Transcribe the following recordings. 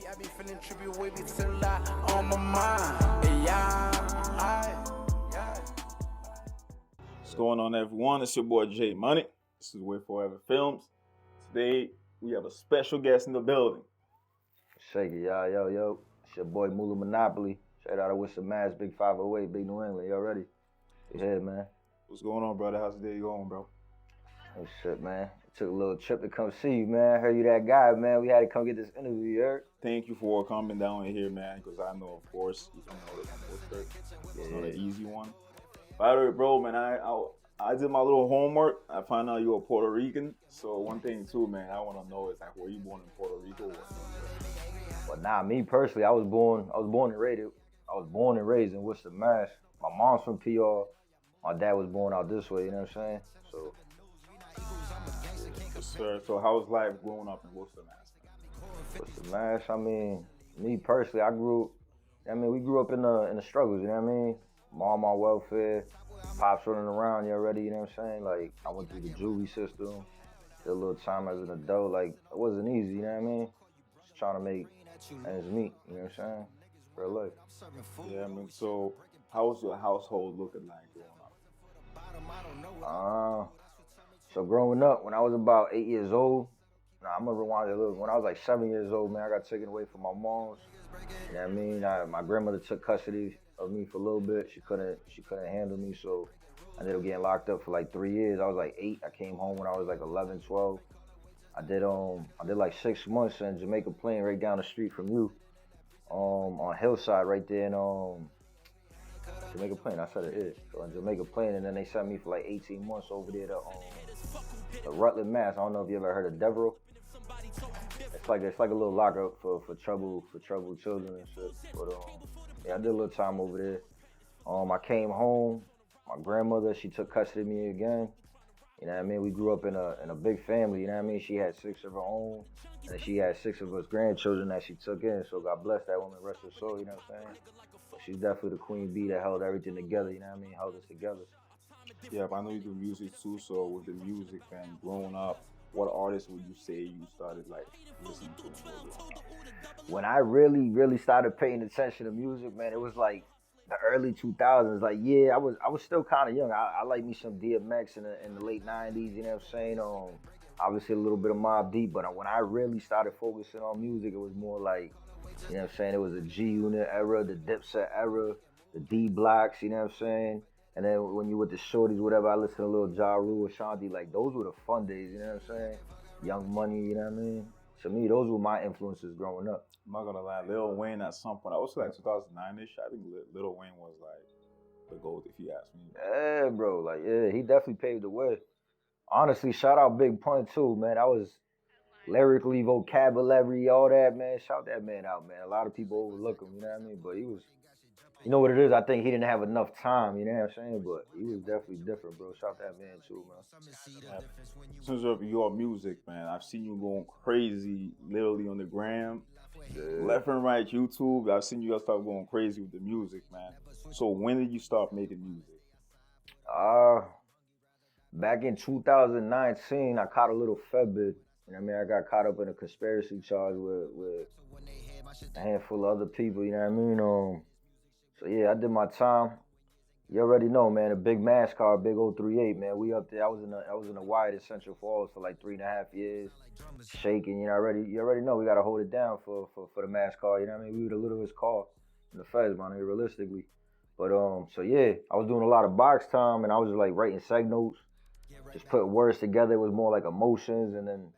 I be feeling trippy with me till I on my mind. Yeah, What's going on, everyone? It's your boy Jay Money. This is Wait Forever Films. Today we have a special guest in the building. Shake it, y'all. Yo. It's your boy Mula Monopoly. Straight out of Worcester, Mass, Big 508, Big New England. Y'all ready? Go ahead, man. What's going on, brother? How's the day going, bro? Oh, shit, man. Took a little trip to come see you, man. Heard you that guy, man. We had to come get this interview, you heard? Thank you for coming down here, man, because I know, of course, you don't know this on Worcester. It's not an easy one. By the way, bro, man, I did my little homework. I found out you're a Puerto Rican. So one thing, too, man, I want to know is, like, were you born in Puerto Rico? But nah, me personally, I was born and raised in Worcester, Mass. My mom's from PR. My dad was born out this way, you know what I'm saying? So. Yes, sir. So how was life growing up in Worcester, Mass? Worcester, Mass, I mean, me personally, we grew up in the struggles, you know what I mean? Mom on welfare, pops running around, you already, you know what I'm saying? Like, I went through the juvie system, did a little time as an adult, like, it wasn't easy, you know what I mean? Just trying to make ends meet, you know what I'm saying? Real life. Yeah, I mean, so how was your household looking like growing up? So growing up, when I was about 8 years old, I'm gonna rewind it a little. When I was like 7 years old, man, I got taken away from my mom's. You know what I mean? My grandmother took custody of me for a little bit. She couldn't handle me, so I ended up getting locked up for like 3 years. I was like 8. I came home when I was like 11, 12. I did like 6 months in Jamaica Plain, right down the street from you, on Hillside, right there in Jamaica Plain. I said it. So in Jamaica Plain, and then they sent me for like 18 months over there to Rutland, Mass. I don't know if you ever heard of Devereaux. It's like a little lockup for troubled children and shit. But yeah, I did a little time over there. I came home. My grandmother, she took custody of me again. You know what I mean? We grew up in a big family. You know what I mean? She had 6 of her own, and she had 6 of us grandchildren that she took in. So God bless that woman, rest her soul. You know what I'm saying? But she's definitely the queen bee that held everything together. You know what I mean? Held us together. Yeah, but I know you do music too. So with the music, man, growing up, what artists would you say you started like listening to? When I really started paying attention to music, man, it was like the early 2000s. Like, yeah, I was still kind of young. I like me some DMX in the late 90s. You know what I'm saying? Obviously a little bit of Mobb Deep, but when I really started focusing on music, it was more like, you know what I'm saying? It was the G Unit era, the Dipset era, the D Blocks. You know what I'm saying? And then when you with the shorties, whatever, I listened to a little Ja Rule, Ashanti, like those were the fun days, you know what I'm saying? Young Money, you know what I mean? To me, those were my influences growing up. I'm not gonna lie, Lil Wayne at some point, I was like 2009-ish, I think Lil Wayne was like the GOAT if you ask me. Yeah, bro, like, yeah, he definitely paved the way. Honestly, shout out Big Pun too, man. I was lyrically, vocabulary, all that, man. Shout that man out, man. A lot of people overlook him, you know what I mean? But he was, you know what it is? I think he didn't have enough time, you know what I'm saying? But he was definitely different, bro. Shout that man too, man. Yeah. In terms of your music, man, I've seen you going crazy literally on the gram. Yeah. Left and right, YouTube. I've seen you guys start going crazy with the music, man. So when did you start making music? Back in 2019, I caught a little fed bid. You know what I mean? I got caught up in a conspiracy charge with a handful of other people, you know what I mean? So yeah, I did my time. You already know, man, a big mass car, big 038, man. We up there. I was in the wide at Central Falls for like 3.5 years. Shaking, you already know we gotta hold it down for the mass car, you know what I mean? We were the littlest car in the feds, man, realistically. But so yeah, I was doing a lot of box time and I was just like writing seg notes, just putting words together. It was more like emotions, and then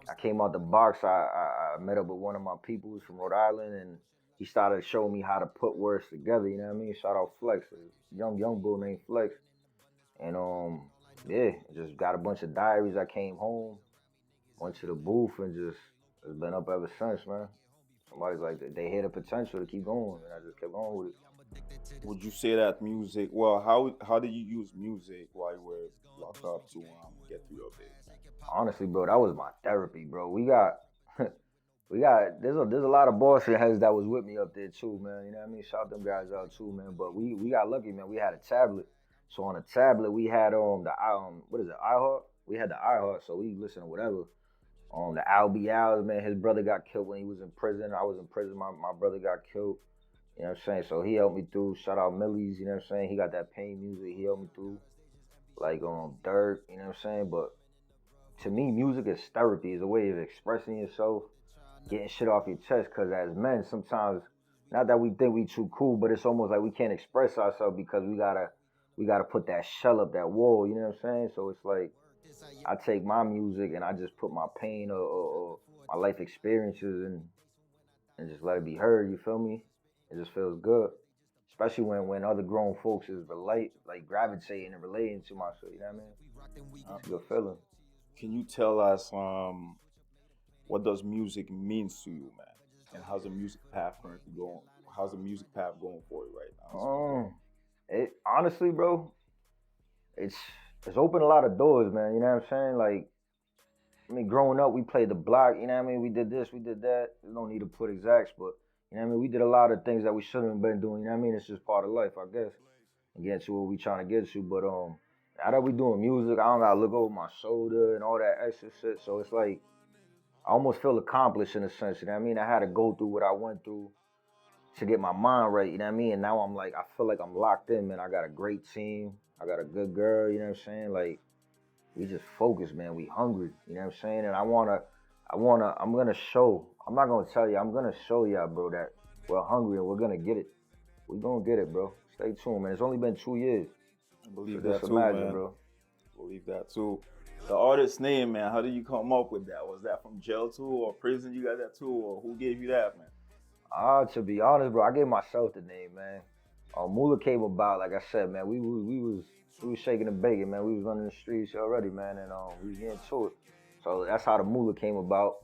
I came out the box. I met up with one of my peoples from Rhode Island, and he started showing me how to put words together, you know what I mean? Shout out Flex, a young bull named Flex. And yeah, just got a bunch of diaries. I came home, went to the booth, and just it's been up ever since, man. Somebody's like, they had the potential to keep going, and I just kept going with it. Would you say that music, well, how did you use music while you were locked up to get through your day? Honestly, bro, that was my therapy, bro. There's a lot of Boston heads that was with me up there too, man. You know what I mean? Shout them guys out too, man. But we got lucky, man. We had a tablet. So on a tablet we had the what is it, iHeart? We had the iHeart, so we listened to whatever. The Albials, man, his brother got killed when he was in prison. I was in prison. My brother got killed. You know what I'm saying? So he helped me through. Shout out Millie's, you know what I'm saying? He got that pain music. He helped me through. Like Dirt, you know what I'm saying? But to me, music is therapy. It's a way of expressing yourself, getting shit off your chest. Cause as men, sometimes, not that we think we too cool, but it's almost like we can't express ourselves because we gotta put that shell up that wall. You know what I'm saying? So it's like I take my music and I just put my pain or my life experiences and just let it be heard. You feel me? It just feels good, especially when other grown folks is like gravitating and relating to my shit. You know what I mean? It's a good feeling. Can you tell us what does music means to you, man? And how's the music path currently going? How's the music path going for you right now? It honestly, bro, it's it's opened a lot of doors, man. You know what I'm saying? Like, I mean, growing up, we played the block. You know what I mean? We did this, we did that. We don't need to put exacts, but you know what I mean? We did a lot of things that we shouldn't have been doing. You know what I mean? It's just part of life, I guess. And get to what we trying to get to, but now that we doing music, I don't gotta look over my shoulder and all that extra shit. So it's like I almost feel accomplished in a sense. You know what I mean? I had to go through what I went through to get my mind right. You know what I mean? And now I'm like, I feel like I'm locked in, man. I got a great team. I got a good girl. You know what I'm saying? Like we just focused, man. We hungry. You know what I'm saying? And I'm gonna show. I'm not gonna tell you. I'm gonna show y'all, bro, that we're hungry and we're gonna get it. We're gonna get it, bro. Stay tuned, man. It's only been 2 years. I believe So that just too, imagine, man. bro. Believe that too. The artist's name, man. How did you come up with that? Was that from jail too, or prison? You got that too, or who gave you that, man? To be honest, bro, I gave myself the name, man. Mula came about, like I said, man. We was shaking and baking, man. We was running the streets already, man, and we was getting to it. So that's how the Mula came about.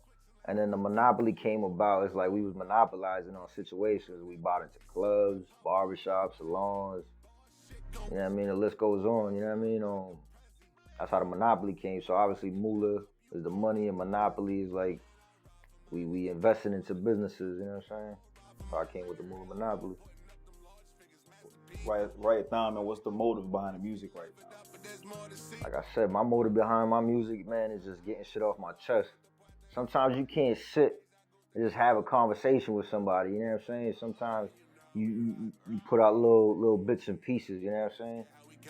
And then the Monopoly came about. It's like we was monopolizing on situations. We bought into clubs, barbershops, salons. You know what I mean? The list goes on. You know what I mean? That's how the Monopoly came. So obviously Mula is the money, and Monopoly is like we invested into businesses. You know what I'm saying? So I came with the Mula Monopoly. Right now, man. What's the motive behind the music right now? Like I said, my motive behind my music, man, is just getting shit off my chest. Sometimes you can't sit and just have a conversation with somebody. You know what I'm saying? Sometimes you put out little bits and pieces. You know what I'm saying?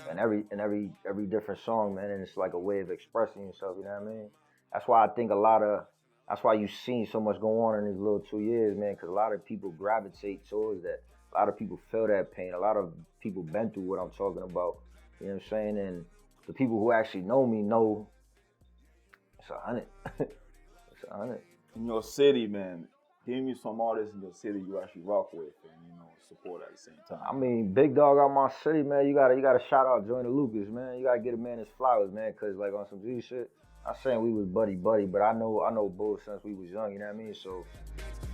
And every different song, man, and it's like a way of expressing yourself. You know what I mean? That's why I think that's why you've seen so much go on in these little 2 years, man. Because a lot of people gravitate towards that. A lot of people feel that pain. A lot of people been through what I'm talking about. You know what I'm saying? And the people who actually know me know it's 100. It's 100. In your city, man. Give me some artists in your city you actually rock with and support at the same time. I mean, big dog out my city, man. You gotta shout out Joyner Lucas, man. You gotta get a man his flowers, man. Cause like on some G shit, I'm saying we was buddy, but I know Bull since we was young. You know what I mean? So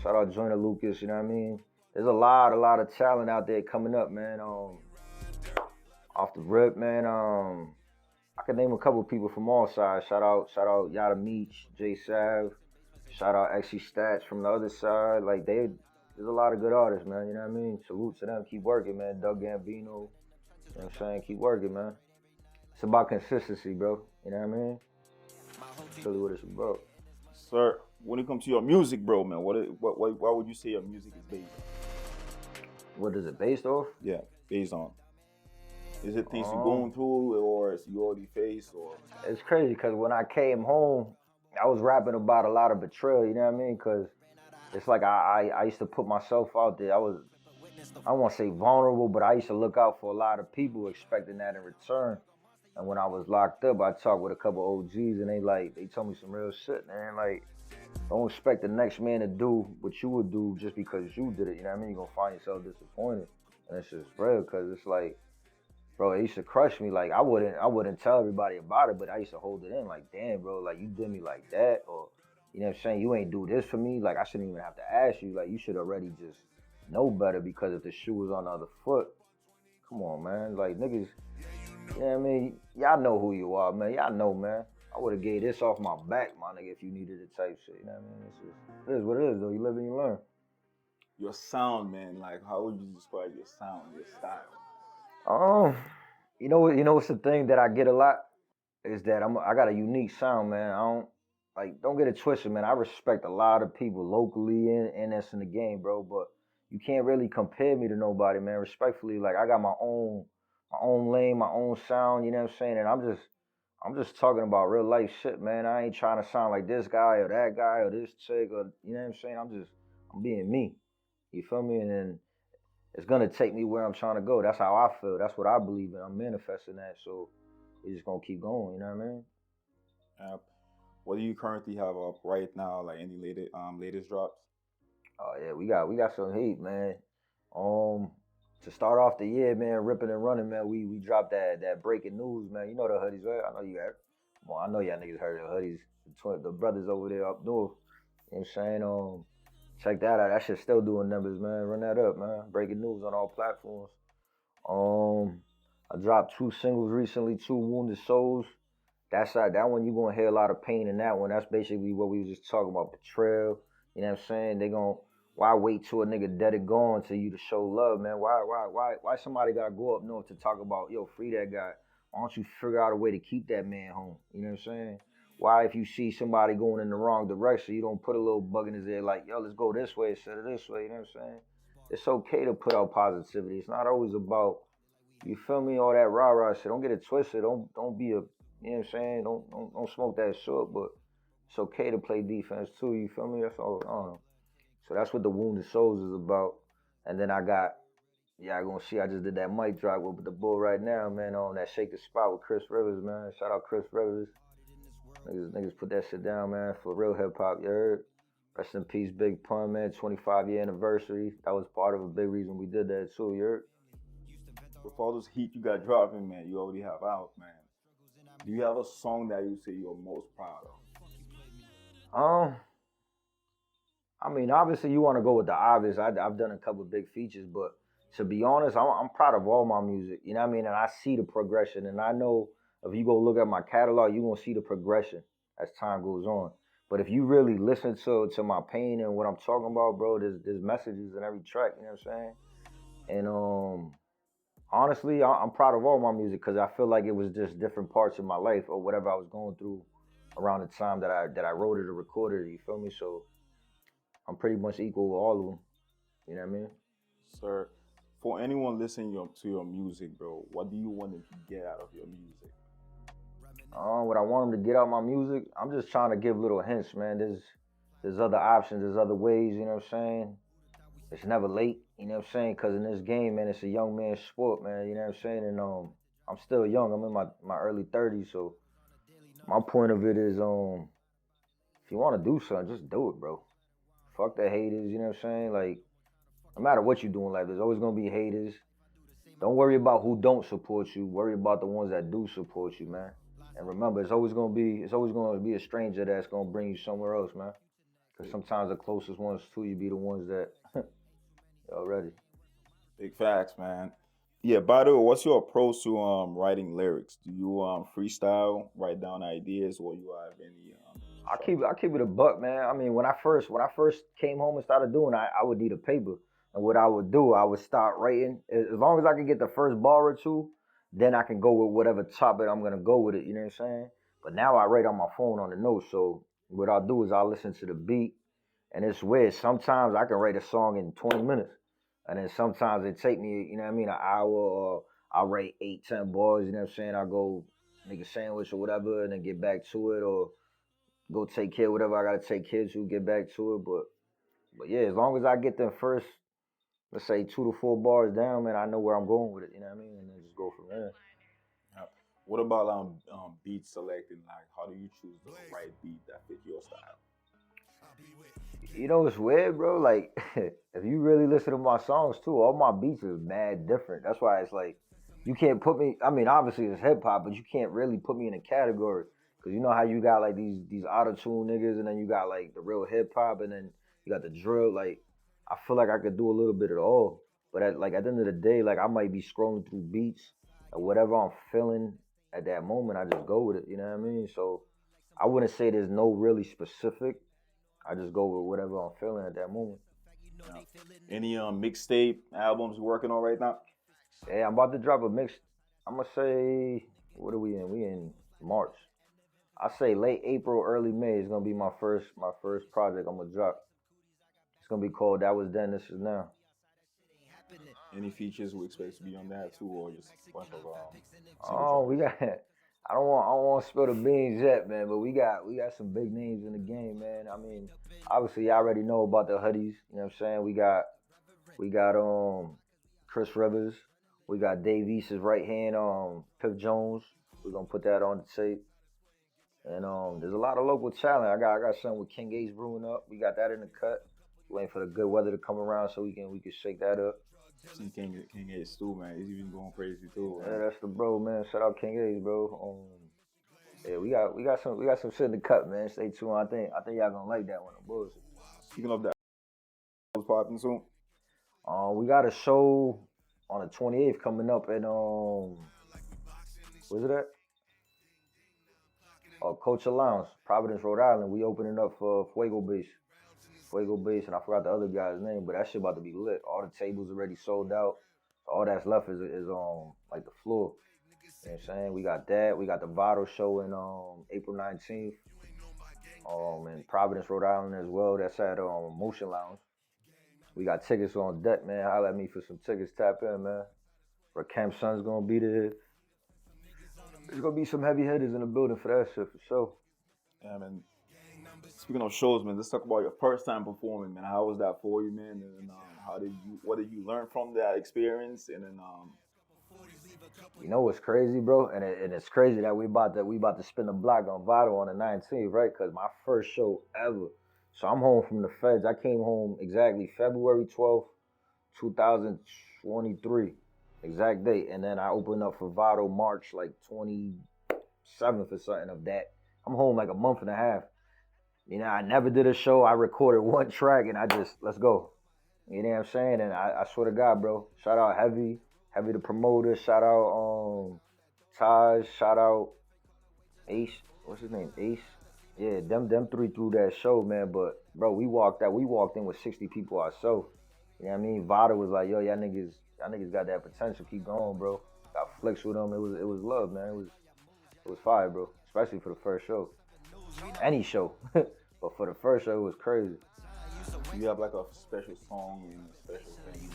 shout out Joyner Lucas. You know what I mean? There's a lot of talent out there coming up, man. Off the rip, man. I can name a couple people from all sides. Shout out Yada Meech, Jay Sav. Shout out XC Stats from the other side. Like there's a lot of good artists, man. You know what I mean? Salute to them. Keep working, man. Doug Gambino. You know what I'm saying? Keep working, man. It's about consistency, bro. You know what I mean? That's really what it's about. Sir, when it comes to your music, bro, man, why would you say your music is based on? What is it based off? Yeah, based on. Is it things you're going through, or is you already faced, or? It's crazy because when I came home, I was rapping about a lot of betrayal. You know what I mean? Because it's like I used to put myself out there. I don't want to say vulnerable, but I used to look out for a lot of people expecting that in return. And when I was locked up, I talked with a couple OGs, and they told me some real shit, man. Like, don't expect the next man to do what you would do just because you did it. You know what I mean? You're gonna find yourself disappointed, and it's just real because it's like, bro, it used to crush me. Like I wouldn't tell everybody about it, but I used to hold it in. Like, damn, bro, like you did me like that, or you know what I'm saying? You ain't do this for me. Like I shouldn't even have to ask you. Like you should already just know better because if the shoe was on the other foot, come on, man. Like niggas, you know what I mean? Y'all know who you are, man. Y'all know, man. I would have gave this off my back, my nigga, if you needed it type shit. You know what I mean? It is what it is, though. You live and you learn. Your sound, man. Like, how would you describe your sound, your style? You know what's the thing that I get a lot is that I got a unique sound, man. like, don't get it twisted, man. I respect a lot of people locally and that's in the game, bro. But you can't really compare me to nobody, man. Respectfully, like I got my own lane, my own sound. You know what I'm saying? And I'm just talking about real life shit, man. I ain't trying to sound like this guy or that guy or this chick or you know what I'm saying. I'm being me. You feel me? And then it's gonna take me where I'm trying to go. That's how I feel. That's what I believe in. I'm manifesting that. So we're just gonna keep going. You know what I mean? Uh, what do you currently have up right now? Like any latest drops? Oh yeah, we got some heat, man. Um, to start off the year, man, ripping and running, man. We dropped that breaking news, man. You know the hoodies, right? I know you heard. Well, I know y'all niggas heard the hoodies. The brothers over there up north. You know what I'm saying? Check that out. That shit's still doing numbers, man. Run that up, man. Breaking news on all platforms. Um, I dropped 2 singles recently, Two Wounded Souls. That one you gonna hear a lot of pain in that one. That's basically what we was just talking about, betrayal. You know what I'm saying? They gon' why wait till a nigga dead and gone to you to show love, man? Why somebody gotta go up north to talk about, yo, free that guy? Why don't you figure out a way to keep that man home? You know what I'm saying? Why, if you see somebody going in the wrong direction, you don't put a little bug in his ear like, yo, let's go this way instead of this way. You know what I'm saying? It's okay to put out positivity. It's not always about, you feel me, all that rah rah shit. Don't get it twisted. Don't be a, you know what I'm saying? Don't smoke that short, but it's okay to play defense too. You feel me? That's all. I don't know. So that's what the Wounded Souls is about. And then I got, yeah, I gonna see. I just did that mic drop with the bull right now, man. On that Shake the Spot with Chris Rivers, man. Shout out Chris Rivers. Niggas put that shit down, man. For real hip hop, you heard? Rest in peace, Big Pun, man. 25-year anniversary. That was part of a big reason we did that too, you heard? With all this heat you got dropping, man, you already have out, man. Do you have a song that you say you're most proud of? I mean, obviously you want to go with the obvious. I've done a couple big features, but to be honest, I'm proud of all my music. You know what I mean? And I see the progression, and I know if you go look at my catalog, you're gonna see the progression as time goes on. But if you really listen to my pain and what I'm talking about, bro, there's messages in every track. You know what I'm saying? And honestly, I'm proud of all my music because I feel like it was just different parts of my life or whatever I was going through around the time that I wrote it or recorded it. You feel me? So I'm pretty much equal with all of them. You know what I mean? Sir, for anyone listening to your music, bro, what do you want them to get out of your music? What I want them to get out my music, I'm just trying to give little hints, man. There's other options, there's other ways. You know what I'm saying? It's never late. You know what I'm saying? Because in this game, man, it's a young man's sport, man. You know what I'm saying? And I'm still young. I'm in my early 30s, so my point of it is, if you want to do something, just do it, bro. Fuck the haters. You know what I'm saying? Like, no matter what you do in life, there's always gonna be haters. Don't worry about who don't support you. Worry about the ones that do support you, man. And remember, it's always gonna be a stranger that's gonna bring you somewhere else, man. Because sometimes the closest ones to you be the ones that already. Big facts, man. Yeah, by the way, what's your approach to writing lyrics? Do you freestyle, write down ideas, or you have any I keep it a buck, man. I mean, when I first came home and started doing, I would need a paper, and what I would do, I would start writing. As long as I can get the first bar or two, then I can go with whatever topic I'm gonna go with it. You know what I'm saying? But now I write on my phone on the notes. So what I'll do is I'll listen to the beat, and it's weird. Sometimes I can write a song in 20 minutes, and then sometimes it take me, you know what I mean, an hour, or I'll write 8, 10 bars. You know what I'm saying? I'll go make a sandwich or whatever, and then get back to it, or go take care of whatever I gotta take care to, get back to it. But yeah, as long as I get them first, let's say 2 to 4 bars down, man, I know where I'm going with it. You know what I mean? And then just go from there. What about beat selecting? Like, how do you choose the right beat that fit your style? You know what's weird, bro? Like, if you really listen to my songs too, all my beats is mad different. That's why it's like, you can't put me. I mean, obviously it's hip hop, but you can't really put me in a category. Cause you know how you got like these auto tune niggas, and then you got like the real hip hop, and then you got the drill. Like, I feel like I could do a little bit of all. But at the end of the day, like I might be scrolling through beats or whatever I'm feeling at that moment. I just go with it. You know what I mean? So I wouldn't say there's no really specific. I just go with whatever I'm feeling at that moment. Any mixtape albums you're working on right now? Yeah, I'm about to drop a mix. I'm gonna say, what are we in? We in March. I say late April, early May is gonna be my first project I'm gonna drop. It's gonna be called That Was Then, This Is Now. Any features we expect to be on that too, or just a bunch of single Oh, we tracks? got. I don't want to spill the beans yet, man. But we got some big names in the game, man. I mean, obviously, I already know about the hoodies. You know what I'm saying? We got Chris Rivers. We got Dave East's right hand, Piff Jones. We're gonna put that on the tape. And there's a lot of local talent. I got something with King Ace brewing up. We got that in the cut. Waiting for the good weather to come around so we can shake that up. See King Ace too, man. He's even going crazy too, Yeah, man. that's the bro, man. Shout out King Ace, bro. Yeah, we got some shit in the cut, man. Stay tuned. I think y'all gonna like that one. I'm bullshit. Speaking of that, was popping soon. We got a show on the 28th coming up in where's it at? Culture Lounge, Providence, Rhode Island. We opening up for Fuego Base, and I forgot the other guy's name, but that shit about to be lit. All the tables already sold out. All that's left is like the floor. You know what I'm saying? We got that. We got the Votto show in April 19th. In Providence, Rhode Island as well. That's at Motion Lounge. We got tickets on deck, man. Holla at me for some tickets. Tap in, man. Rakim Sun's gonna be there. There's gonna be some heavy hitters in the building for that shit for sure. Yeah, man. Speaking of shows, man, let's talk about your first time performing, man. How was that for you, man? And what did you learn from that experience? And then, You know what's crazy, bro? And it's crazy that we about to spin the block on Votto on the 19th, right? Cause my first show ever. So I'm home from the feds. I came home exactly February 12th, 2023, exact date. And then I opened up for Votto March like 27th or something of that. I'm home like a month and a half. You know, I never did a show. I recorded one track and I just let's go. You know what I'm saying? And I swear to God, bro. Shout out Heavy the promoter. Shout out Taj. Shout out Ace. What's his name? Ace. Yeah, them three threw that show, man. But bro, we walked in with 60 people ourselves. You know what I mean? Vada was like, yo, y'all niggas got that potential. Keep going, bro. Got flicks with them. It was love, man. It was fire, bro. Especially for the first show. Any show. But for the first show, it was crazy. you have like a special song and a special thing.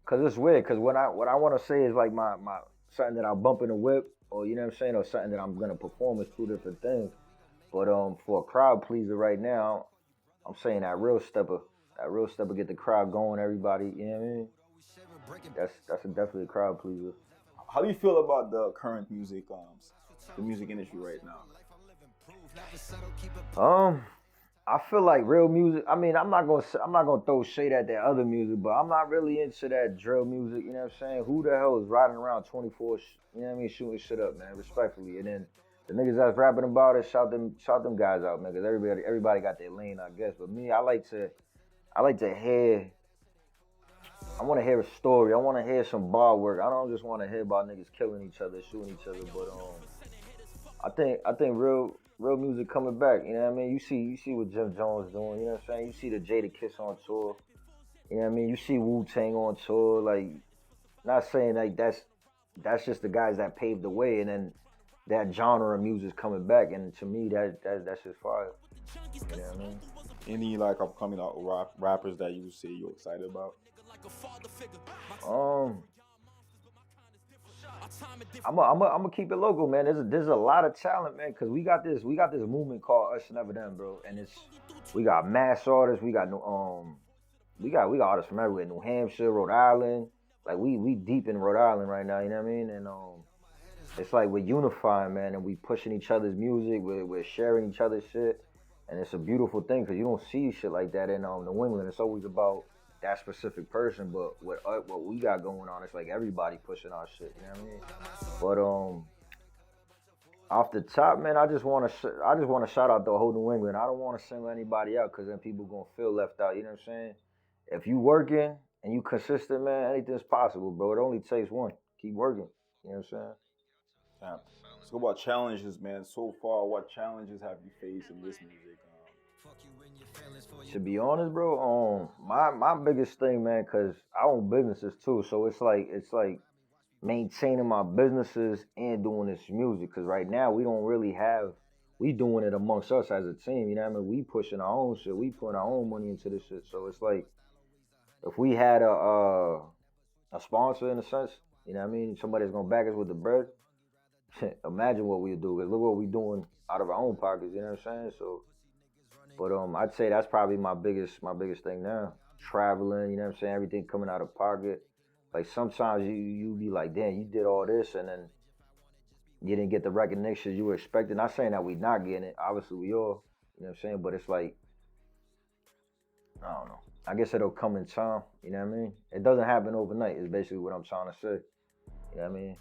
Cause it's weird. Cause what I want to say is like my something that I bump in the whip, or you know what I'm saying, or something that I'm gonna perform is two different things. But for a crowd pleaser right now, I'm saying that real stepper get the crowd going. Everybody, you know what I mean? That's definitely a crowd pleaser. How do you feel about the current music, the music industry right now? I feel like real music. I mean, I'm not gonna throw shade at that other music, but I'm not really into that drill music. You know what I'm saying? Who the hell is riding around 24? You know what I mean? Shooting shit up, man. Respectfully, and then the niggas that's rapping about it, shout them guys out, man. Cause everybody got their lane, I guess. But me, I like to hear. I want to hear a story. I want to hear some bar work. I don't just want to hear about niggas killing each other, shooting each other. But I think real music coming back. You know what I mean? You see what Jim Jones doing. You know what I'm saying? You see the Jada Kiss on tour. You know what I mean? You see Wu Tang on tour. Like, not saying like that's just the guys that paved the way, and then that genre of music's coming back. And to me, that's just fire. You know what I mean? Any like upcoming rappers that you say you're excited about? Um, I'm gonna keep it local, man. There's a lot of talent, man. Cause we got this movement called Us Never Them, bro. And we got mass artists. We got artists from everywhere. New Hampshire, Rhode Island. Like we deep in Rhode Island right now. You know what I mean? And it's like we're unifying, man, and we pushing each other's music. We're sharing each other's shit, and it's a beautiful thing because you don't see shit like that in New England. It's always about that specific person, but what we got going on, it's like everybody pushing our shit. You know what I mean? But off the top, man, I just want to shout out the whole New England. I don't want to single anybody out because then people gonna feel left out. You know what I'm saying? If you working and you consistent, man, anything's possible, bro. It only takes one. Keep working. You know what I'm saying? Yeah. Let's go about challenges, man. So far, what challenges have you faced in this music? To be honest, bro, my biggest thing, man, cause I own businesses too, so it's like maintaining my businesses and doing this music. Cause right now we don't really have, we doing it amongst us as a team. You know what I mean? We pushing our own shit. We putting our own money into this shit. So it's like if we had a sponsor in a sense, you know what I mean? Somebody's gonna back us with the bread. Imagine what we do. Cause look what we doing out of our own pockets. You know what I'm saying? So, but I'd say that's probably my biggest thing now. Traveling. You know what I'm saying? Everything coming out of pocket. Like sometimes you be like, damn, you did all this and then you didn't get the recognition you were expecting. Not saying that we not getting it. Obviously we all. You know what I'm saying? But it's like, I don't know. I guess it'll come in time. You know what I mean? It doesn't happen overnight. Is basically what I'm trying to say. You know what I mean?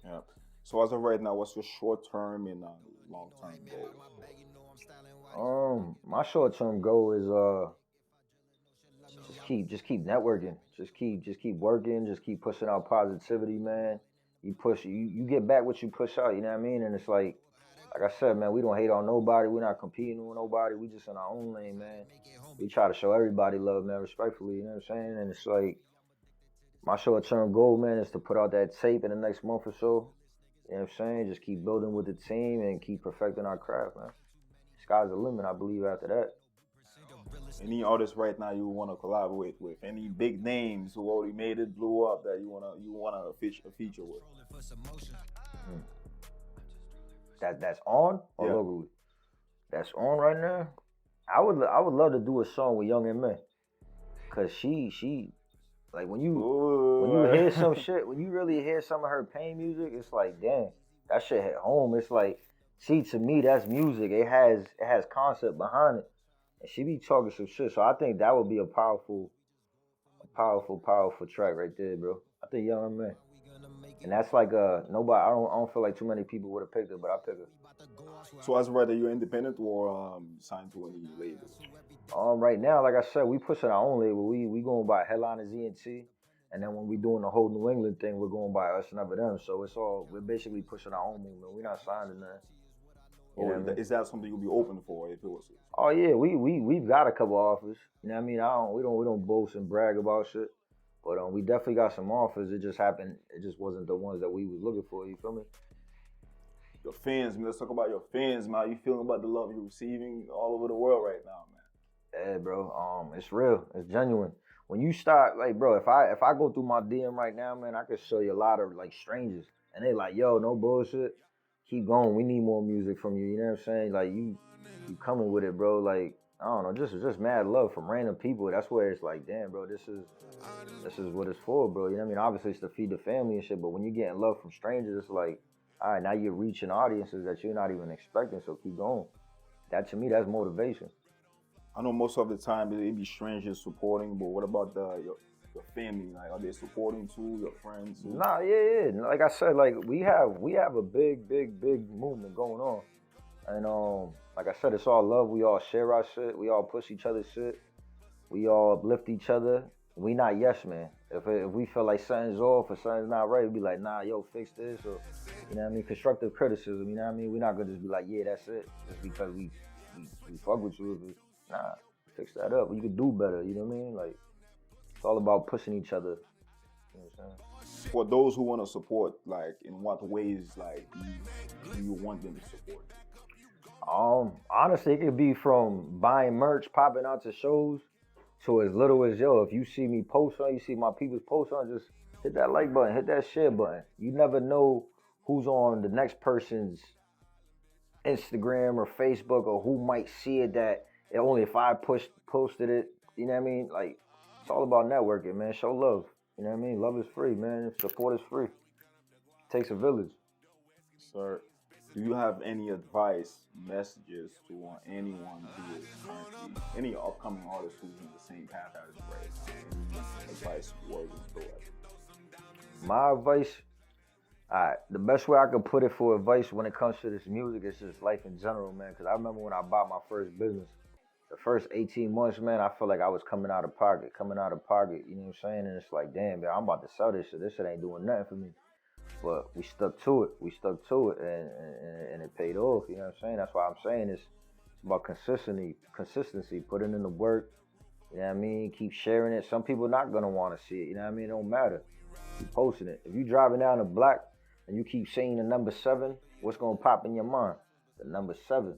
Yeah. So as of right now, what's your short-term and long-term goal? My short-term goal is just keep networking. Just keep working. Just keep pushing out positivity, man. You get back what you push out. You know what I mean? And it's like I said, man, we don't hate on nobody. We're not competing with nobody. We just in our own lane, man. We try to show everybody love, man, respectfully. You know what I'm saying? And it's like my short-term goal, man, is to put out that tape in the next month or so. You know what I'm saying? Just keep building with the team and keep perfecting our craft, man. Sky's the limit, I believe, after that. Any artists right now you want to collaborate with? Any big names who already made it, blew up that you wanna feature with? That's on or locally? That's on right now. I would love to do a song with Young and May, cause she like when you hear some shit, when you really hear some of her pain music, it's like damn, that shit hit home. It's like, see, to me that's music. It has concept behind it, and she be talking some shit. So I think that would be a powerful track right there, bro. I think Young and May. And that's like nobody. I don't feel like too many people would have picked it, but I picked it. So as of right now, you're independent or signed to any label? Right now, like I said, we pushing our own label. We going by Headliners ENT, and then when we doing the whole New England thing, we're going by Us Never Them. So we're basically pushing our own movement. We're not signed to nothing. You know what I mean? Is that something you'll be open for if it was? Oh yeah, we've got a couple offers. You know what I mean? We don't boast and brag about shit. But we definitely got some offers. It just happened. It just wasn't the ones that we was looking for. You feel me? Your fans, man. Let's talk about your fans, man. How you feeling about the love you're receiving all over the world right now, man? Yeah, bro. It's real. It's genuine. When you start, like, bro, if I go through my DM right now, man, I could show you a lot of like strangers, and they like, yo, no bullshit. Keep going. We need more music from you. You know what I'm saying? Like you coming with it, bro. Like I don't know, just mad love from random people. That's where it's like, damn, bro, this is what it's for, bro. You know what I mean? Obviously, it's to feed the family and shit, but when you're getting love from strangers, it's like, all right, now you're reaching audiences that you're not even expecting, so keep going. That, to me, that's motivation. I know most of the time it be strangers supporting, but what about your family? Like, are they supporting too? Your friends too? Nah, yeah. Like I said, like we have a big movement going on, and like I said, it's all love. We all share our shit. We all push each other's shit. We all uplift each other. We not yes man. If we feel like something's off or something's not right, we be like, nah, yo, fix this, or you know what I mean, constructive criticism. You know what I mean? We're not gonna just be like, yeah, that's it, just because we fuck with you. Nah, fix that up. You could do better. You know what I mean? Like it's all about pushing each other. You know what I'm saying? For those who want to support, like in what ways, like do you want them to support? Honestly, it could be from buying merch, popping out to shows, to as little as, yo, if you see me post on, you see my people's post on, just hit that like button, hit that share button. You never know who's on the next person's Instagram or Facebook, or who might see it that only if I posted it, you know what I mean? Like, it's all about networking, man. Show love. You know what I mean? Love is free, man. Support is free. It takes a village. Sir, do you have any advice, messages to anyone who is currently, any upcoming artist who's in the same path as you right now? Any advice, words, and stories? My advice, the best way I could put it for advice when it comes to this music is just life in general, man. Because I remember when I bought my first business, the first 18 months, man, I felt like I was coming out of pocket, you know what I'm saying? And it's like, damn, man, I'm about to sell this shit. This shit ain't doing nothing for me. But we stuck to it, and it paid off, you know what I'm saying? That's why I'm saying it's about consistency, putting in the work, you know what I mean? Keep sharing it. Some people not gonna want to see it, you know what I mean? It don't matter. Keep posting it. If you driving down the block and you keep saying the number 7, what's gonna pop in your mind? The number 7.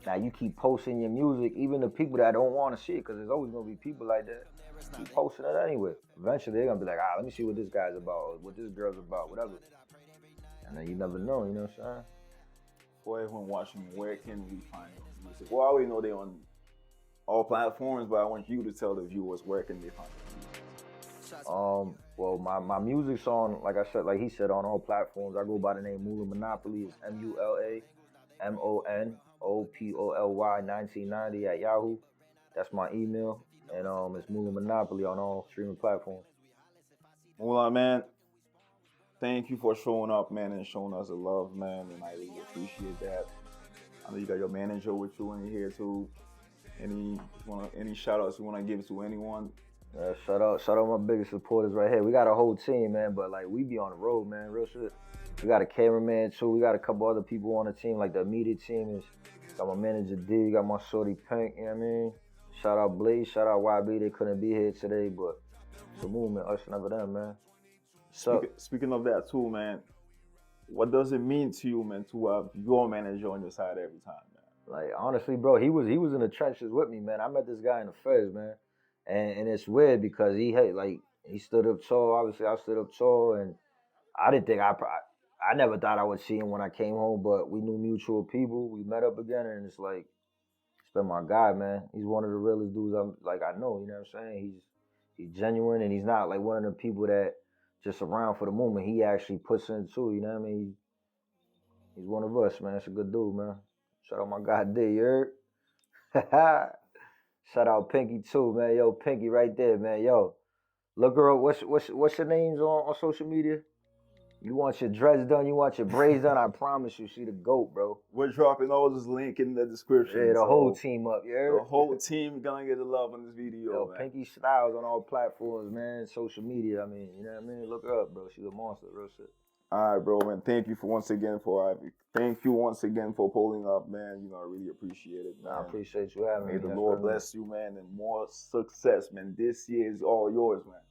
Now you keep posting your music, even the people that don't want to see it, because there's always gonna be people like that. Keep posting it anyway. Eventually they're gonna be like, let me see what this guy's about, or what this girl's about, whatever. And then you never know, you know what I'm saying? For everyone watching, where can we find your music? Well, I already know they're on all platforms, but I want you to tell the viewers where can they find it. Well, my music's on, like I said, like he said, on all platforms. I go by the name Mula Monopoly. It's MulaMonopoly 1990 at Yahoo. That's my email, and it's Mula Monopoly on all streaming platforms. Mula, man, thank you for showing up, man, and showing us the love, man, and I really appreciate that. I know you got your manager with you in here too. Any shout outs you want to give to anyone? Shout out my biggest supporters right here. We got a whole team, man, but like we be on the road, man, real shit. We got a cameraman too. We got a couple other people on the team, like the immediate team is got my manager D, got my shorty Pink, you know what I mean? Shout out Blaze, shout out YB, they couldn't be here today, but it's a movement, us never them, man. Speaking of that too, man, what does it mean to you, man, to have your manager on your side every time, man? Like honestly, bro, he was in the trenches with me, man. I met this guy in the feds, man. And it's weird because he stood up tall. Obviously, I stood up tall, and I didn't think I never thought I would see him when I came home. But we knew mutual people. We met up again, and it's like, it's been my guy, man. He's one of the realest dudes I know. You know what I'm saying? He's genuine, and he's not like one of the people that just around for the moment. He actually puts in too. You know what I mean? He's one of us, man. It's a good dude, man. Shout out my guy D, you heard? Shout out Pinky too, man. Yo, Pinky right there, man. Yo, look her up. What's your names on social media? You want your dreads done, you want your braids done, I promise you, she the GOAT, bro. We're dropping all this link in the description. Yeah, the whole team up, yeah. The whole team gonna get the love on this video. Yo, man. Pinky Styles on all platforms, man. Social media, I mean, you know what I mean? Look her up, bro. She's a monster, real shit. All right, bro, man. Thank you once again for pulling up, man. You know, I really appreciate it, man. I appreciate you having me. May the Lord bless you, man, and more success, man. This year is all yours, man.